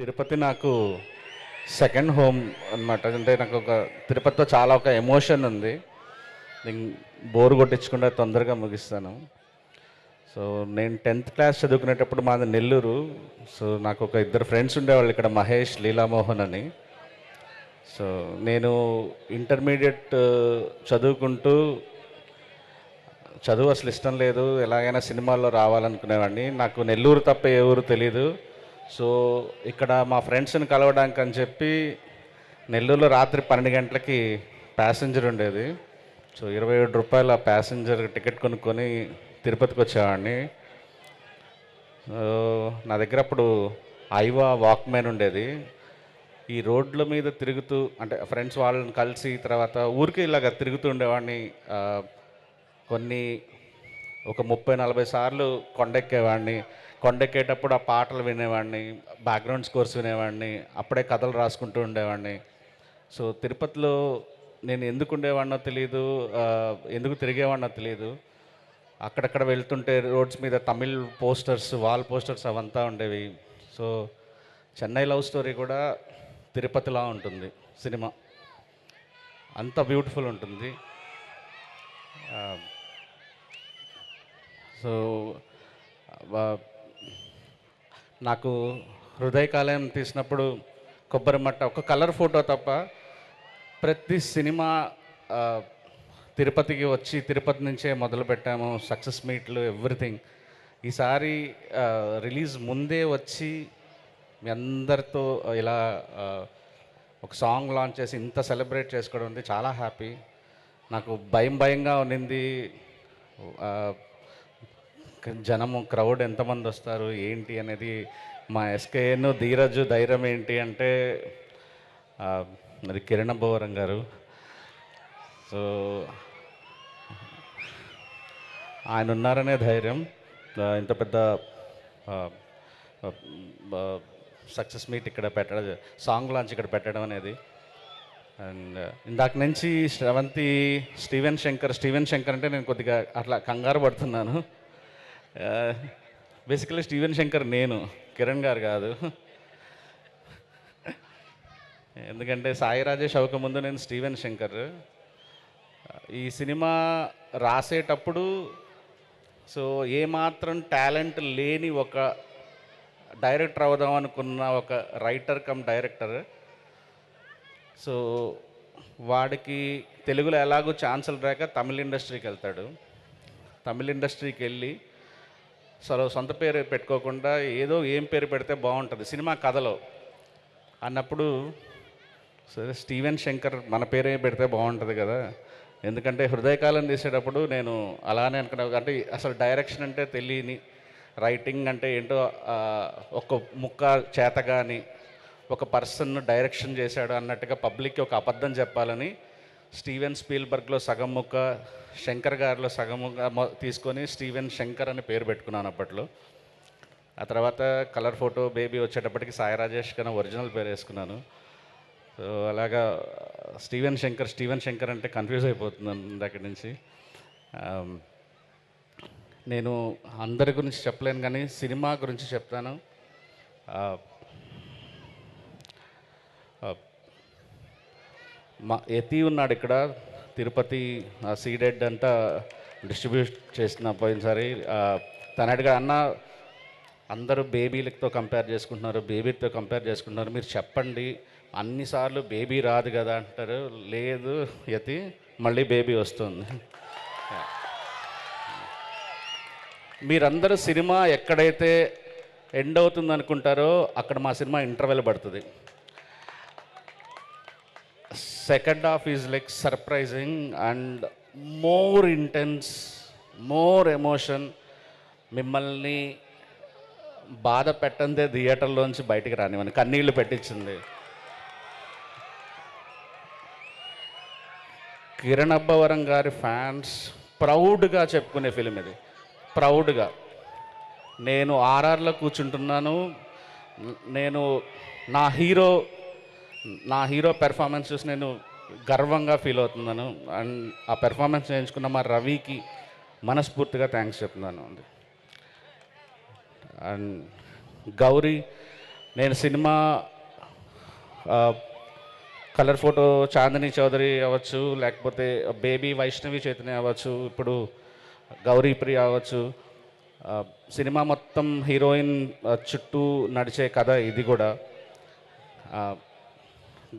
తిరుపతి నాకు second home అనమాట. అంటే నాకు ఒక తిరుపతితో చాలా ఒక ఎమోషన్ ఉంది. నేను బోర్ కొట్టించకుండా తొందరగా ముగిస్తాను. సో నేను 10th క్లాస్ చదువుకునేటప్పుడు మాది నెల్లూరు. సో నాకు ఒక ఇద్దరు ఫ్రెండ్స్ ఉండేవాళ్ళు ఇక్కడ, మహేష్, లీలామోహన్ అని. సో నేను ఇంటర్మీడియట్ చదువుకుంటూ చదువు అసలు ఇష్టం లేదు, ఎలాగైనా సినిమాల్లో రావాలనుకునేవాడిని. నాకు నెల్లూరు తప్ప ఏ ఊరు తెలీదు. సో ఇక్కడ మా ఫ్రెండ్స్ని కలవడానికి అని చెప్పి నెల్లూరులో రాత్రి 12 గంటలకి ప్యాసింజర్ ఉండేది. సో 27 రూపాయల ప్యాసింజర్ టికెట్ కొనుక్కొని తిరుపతికి వచ్చేవాడిని. నా దగ్గర అప్పుడు ఐవా వాక్మెన్ ఉండేది. ఈ రోడ్ల మీద తిరుగుతూ, అంటే ఫ్రెండ్స్ వాళ్ళని కలిసి తర్వాత ఊరికి ఇలాగ తిరుగుతూ ఉండేవాడిని. కొన్ని ఒక 30-40 సార్లు కొండెక్కేవాడిని. కొండెక్కేటప్పుడు ఆ పాటలు వినేవాడిని, బ్యాక్గ్రౌండ్ స్కోర్స్ వినేవాడిని, అప్పుడే కథలు రాసుకుంటూ ఉండేవాడిని. సో తిరుపతిలో నేను ఎందుకు ఉండేవాడినో తెలియదు, ఎందుకు తిరిగేవాడినో తెలియదు. అక్కడక్కడ వెళ్తుంటే రోడ్స్ మీద తమిళ్ పోస్టర్స్, వాల్ పోస్టర్స్ అవంతా ఉండేవి. సో చెన్నై లవ్ స్టోరీ కూడా తిరుపతిలా ఉంటుంది సినిమా, అంత బ్యూటిఫుల్ ఉంటుంది. సో నాకు హృదయకాలయం తీసినప్పుడు కొబ్బరిమట్ట ఒక కలర్ ఫోటో తప్ప ప్రతి సినిమా తిరుపతికి వచ్చి తిరుపతి నుంచే మొదలు పెట్టాము. సక్సెస్ మీట్లు, ఎవ్రీథింగ్. ఈసారి రిలీజ్ ముందే వచ్చి మీ అందరితో ఇలా ఒక సాంగ్ లాంచ్ చేసి ఇంత సెలబ్రేట్ చేసుకోవడం ఉంది, చాలా హ్యాపీ. నాకు భయంగా ఉన్నింది, జనము క్రౌడ్ ఎంతమంది వస్తారు ఏంటి అనేది. మా ఎస్కేఎన్ ధీరజ్ ధైర్యం ఏంటి అంటే అది కిరణ్ అబ్బవరం గారు. సో ఆయన ఉన్నారనే ధైర్యం ఇంత పెద్ద సక్సెస్ మీట్ ఇక్కడ పెట్టడం, సాంగ్ లాంచ్ ఇక్కడ పెట్టడం అనేది. అండ్ ఇందాక నుంచి శ్రవంతి, స్టీవెన్ శంకర్ అంటే నేను కొద్దిగా అట్లా కంగారు పడుతున్నాను. బేసికలీ స్టీవెన్ శంకర్ నేను, కిరణ్ గారు కాదు. ఎందుకంటే సాయి రాజేష్ అవ్వక ముందు నేను స్టీవెన్ శంకర్. ఈ సినిమా రాసేటప్పుడు సో ఏమాత్రం టాలెంట్ లేని ఒక డైరెక్టర్ అవుదాం అనుకున్న ఒక రైటర్ కమ్ డైరెక్టర్. సో వాడికి తెలుగులో ఎలాగో ఛాన్సులు రాక తమిళ ఇండస్ట్రీకి వెళ్తాడు. తమిళ ఇండస్ట్రీకి వెళ్ళి సొంత పేరు పెట్టుకోకుండా ఏదో ఏం పేరు పెడితే బాగుంటుంది సినిమా కథలో అన్నప్పుడు, సరే స్టీవెన్ శంకర్ మన పేరే పెడితే బాగుంటుంది కదా. ఎందుకంటే హృదయకాలం తీసేటప్పుడు నేను అలానే అనుకున్నా. అంటే అసలు డైరెక్షన్ అంటే తెలియని, రైటింగ్ అంటే ఏంటో ఒక ముక్క చేత కానీ ఒక పర్సన్ డైరెక్షన్ చేశాడు అన్నట్టుగా పబ్లిక్కి ఒక అబద్ధం చెప్పాలని స్టీవెన్ స్పీల్బర్గ్లో సగం ముక్క, శంకర్ గారిలో సగం ముక్క తీసుకొని స్టీవెన్ శంకర్ అని పేరు పెట్టుకున్నాను అప్పట్లో. ఆ తర్వాత కలర్ ఫోటో బేబీ వచ్చేటప్పటికి సాయి రాజేష్ కన్నా ఒరిజినల్ పేరు వేసుకున్నాను. సో అలాగా స్టీవెన్ శంకర్ అంటే కన్ఫ్యూజ్ అయిపోతున్నాను అక్కడి నుంచి. నేను అందరి గురించి చెప్పలేను కానీ సినిమా గురించి చెప్తాను. మా యతి ఉన్నాడు ఇక్కడ, తిరుపతి సీడెడ్ అంతా డిస్ట్రిబ్యూట్ చేసిన పోయినసారి. తను అడిగా, అన్న అందరూ బేబీలతో కంపేర్ చేసుకుంటున్నారు, మీరు చెప్పండి, అన్నిసార్లు బేబీ రాదు కదా అంటారు. లేదు యతి, మళ్ళీ బేబీ వస్తుంది. మీరందరూ సినిమా ఎక్కడైతే ఎండ్ అవుతుంది అనుకుంటారో అక్కడ మా సినిమా ఇంటర్వెల్ పడుతుంది. Second half is like surprising and more intense, more emotion. మిమ్మల్ని బాధ పెట్టందే థియేటర్లోంచి బయటికి రానివ్వని, కన్నీళ్లు పెట్టించింది. కిరణ్ అబ్బవరం గారి ఫ్యాన్స్ ప్రౌడ్గా చెప్పుకునే ఫిలిం ఇది, ప్రౌడ్గా. నేను ఆర్ఆర్లో కూర్చుంటున్నాను, నేను నా హీరో పెర్ఫార్మెన్స్ చూసి నేను గర్వంగా ఫీల్ అవుతున్నాను. అండ్ ఆ పెర్ఫార్మెన్స్ చేయించుకున్న మా రవికి మనస్ఫూర్తిగా థ్యాంక్స్ చెప్తున్నాను. అండ్ గౌరీ నేను cinema colour photo Chandini Chowdary అవ్వచ్చు, లేకపోతే బేబీ వైష్ణవి చైతన్య అవ్వచ్చు, ఇప్పుడు గౌరీ ప్రియ అవ్వచ్చు. సినిమా మొత్తం హీరోయిన్ చుట్టూ నడిచే కథ ఇది కూడా.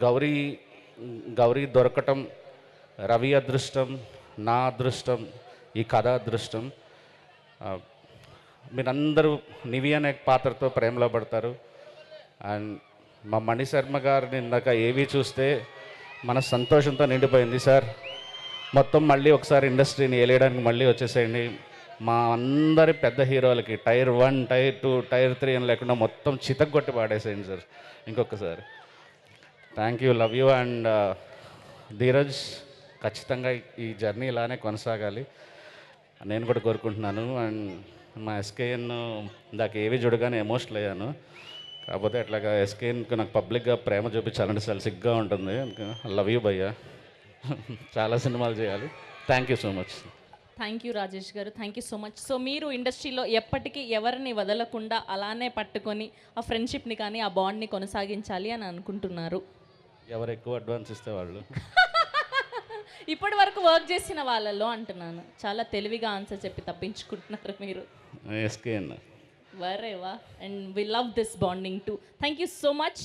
గౌరీ గౌరీ దొరకటం రవి అదృష్టం, నా అదృష్టం, ఈ కథ అదృష్టం. మీరందరూ నివి అనే పాత్రతో ప్రేమలో పడతారు. అండ్ మా మణిశర్మ గారిని ఇందాక ఏవి చూస్తే మన సంతోషంతో నిండిపోయింది. సార్ మొత్తం మళ్ళీ ఒకసారి ఇండస్ట్రీని ఏలేయడానికి మళ్ళీ వచ్చేసేయండి. మా అందరి పెద్ద హీరోలకి టైర్ 1, టైర్ 2, టైర్ 3 అని లేకుండా మొత్తం చితగ్గొట్టి పాడేసేయండి సార్ ఇంకొకసారి. Thank you, love you. And Dheeraj, ఖచ్చితంగా ఈ జర్నీ ఇలానే కొనసాగాలి నేను కూడా కోరుకుంటున్నాను. అండ్ మా ఎస్కేఎన్ ఇందాక ఏవి చూడగానే ఎమోషనల్ అయ్యాను. కాకపోతే అట్లాగా ఎస్కేఎన్కి నాకు పబ్లిక్గా ప్రేమ చూపించాలంటే చాలా సిగ్గా ఉంటుంది. లవ్ యూ భయ్యా, చాలా సినిమాలు చేయాలి. Thank you so much. Thank you Rajesh గారు, thank you so much. So మీరు ఇండస్ట్రీలో ఎప్పటికీ ఎవరిని వదలకుండా అలానే పట్టుకొని ఆ ఫ్రెండ్షిప్ని కానీ ఆ బాండ్ని కొనసాగించాలి అని అనుకుంటున్నారు. ఎవరు ఎక్కువ అడ్వాన్స్ ఇస్తే వాళ్ళు. ఇప్పటి వరకు వర్క్ చేసిన వాళ్ళలో అంటున్నాను. చాలా తెలివిగా ఆన్సర్ చెప్పి తప్పించుకుంటున్నారు మీరు. ఎస్కేఎన్. వరేవా. And we love this bonding too. Thank you so much.